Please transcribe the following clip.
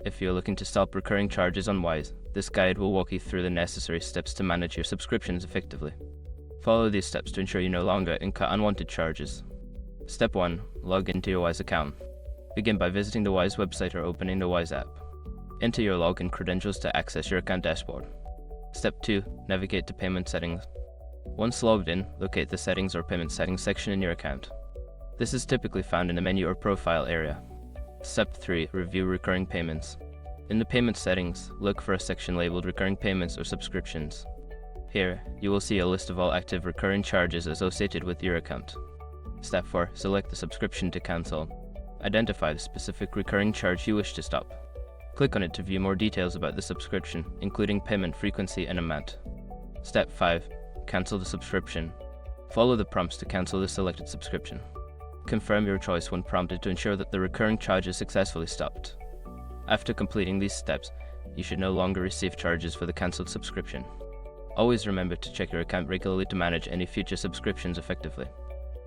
If you're looking to stop recurring charges on Wise, this guide will walk you through the necessary steps to manage your subscriptions effectively. Follow these steps to ensure you no longer incur unwanted charges. Step 1. Log into your Wise account. Begin by visiting the Wise website or opening the Wise app. Enter your login credentials to access your account dashboard. Step 2. Navigate to Payment Settings. Once logged in, locate the Settings or Payment Settings section in your account. This is typically found in the menu or profile area. Step 3. Review recurring payments. In the Payment Settings, look for a section labeled Recurring Payments or Subscriptions. Here, you will see a list of all active recurring charges associated with your account. Step 4. Select the subscription to cancel. Identify the specific recurring charge you wish to stop. Click on it to view more details about the subscription, including payment frequency and amount. Step 5. Cancel the subscription. Follow the prompts to cancel the selected subscription. Confirm your choice when prompted to ensure that the recurring charge is successfully stopped. After completing these steps, you should no longer receive charges for the cancelled subscription. Always remember to check your account regularly to manage any future subscriptions effectively.